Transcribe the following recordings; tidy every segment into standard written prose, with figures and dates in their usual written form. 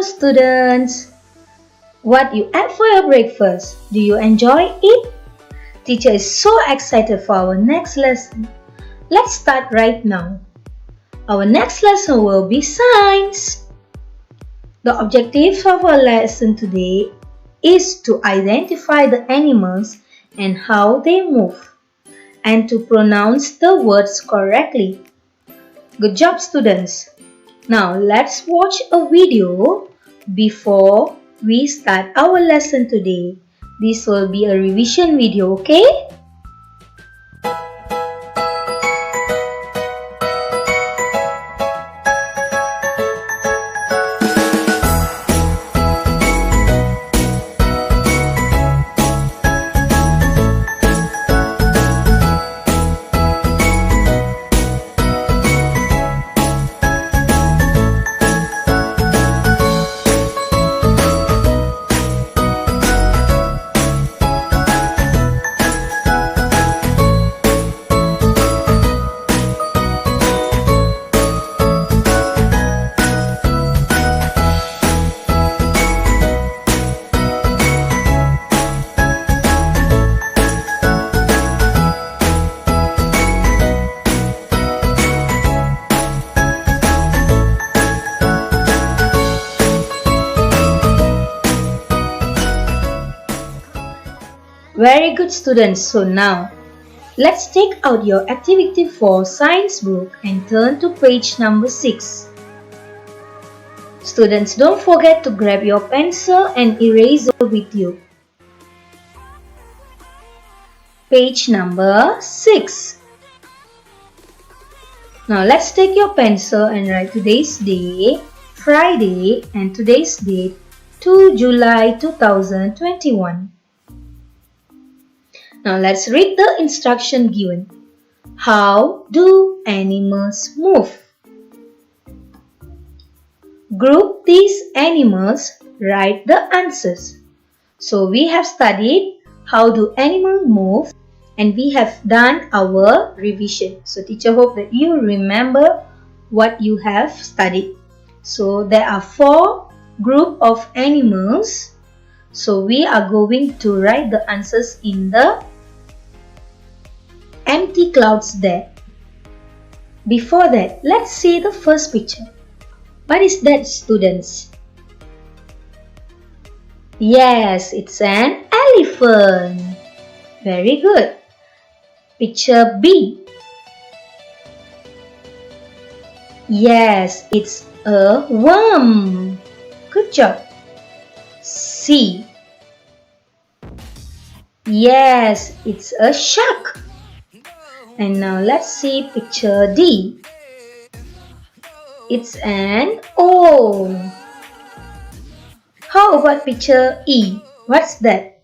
Hello students! What you ate for your breakfast? Do you enjoy it? Teacher is so excited for our next lesson. Let's start right now. Our next lesson will be science. The objective of our lesson today is to identify the animals and how they move, and to pronounce the words correctly. Good job students! Now let's watch a video before we start our lesson today. This will be a revision video, okay? Very good students, so now let's take out your activity 4 science book and turn to page number 6. Students, don't forget to grab your pencil and eraser with you. Page number 6. Now let's take your pencil and write today's day, Friday, and today's date, 2 July 2021. Now let's read the instruction given. How do animals move? Group these animals, write the answers. So we have studied how do animals move and we have done our revision. So teacher hope that you remember what you have studied. So there are 4 group of animals. So we are going to write the answers in the empty clouds there. Before that, let's see the first picture. What is that, students? Yes, it's an elephant. Very good. Picture B. Yes, it's a worm. Good job. C. Yes, it's a shark. And now let's see picture D. It's an owl. How about picture E? What's that?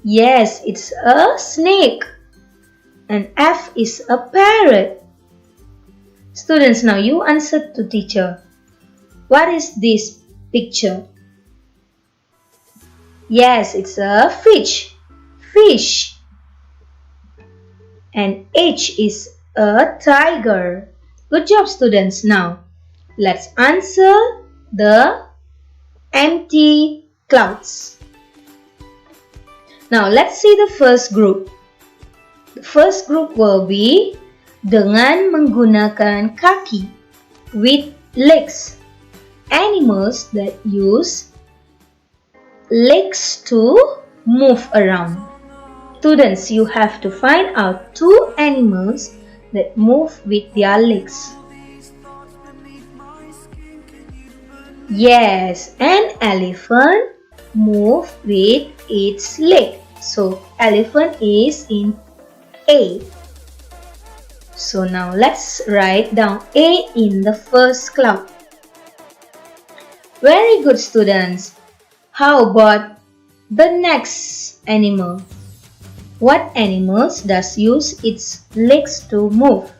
Yes, it's a snake. And F is a parrot. Students, now you answer to teacher. What is this picture? Yes, it's a fish. Fish. And H is a tiger. Good job students. Now let's answer the empty clouds. Now let's see the first group. The first group will be dengan menggunakan kaki, with legs. Animals that use legs to move around. Students, you have to find out 2 animals that move with their legs. Yes, an elephant moves with its leg. So, elephant is in A. So, now let's write down A in the first cloud. Very good, students. How about the next animal? What animals does use its legs to move?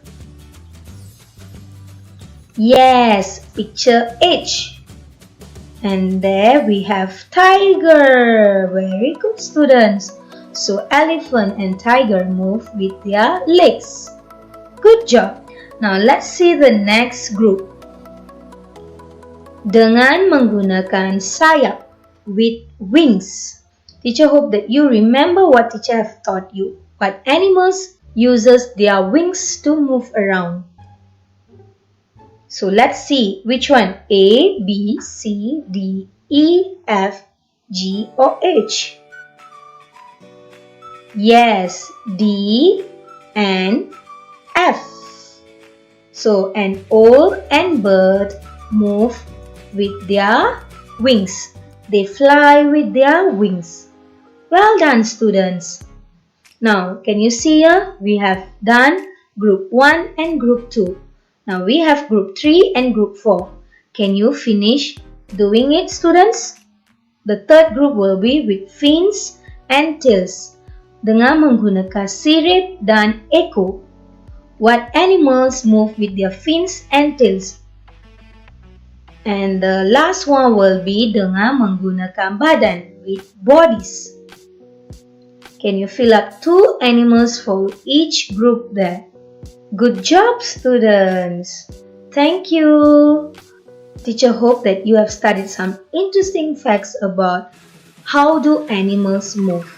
Yes, picture H. And there we have tiger. Very good students. So elephant and tiger move with their legs. Good job. Now let's see the next group. dengan menggunakan sayap, with wings. Teacher hope that you remember what teacher have taught you. What animals uses their wings to move around. So let's see which one. A, B, C, D, E, F, G or H? Yes, D and F. So an owl and bird move with their wings. They fly with their wings. Well done, students. Now, can you see here? We have done group 1 and group 2. Now we have group 3 and group 4. Can you finish doing it, students? The third group will be with fins and tails. Dengan menggunakan sirip dan ekor. What animals move with their fins and tails? And the last one will be dengan menggunakan badan, with bodies. Can you fill up 2 animals for each group there? Good job, students! Thank you! Teacher hope that you have studied some interesting facts about how do animals move.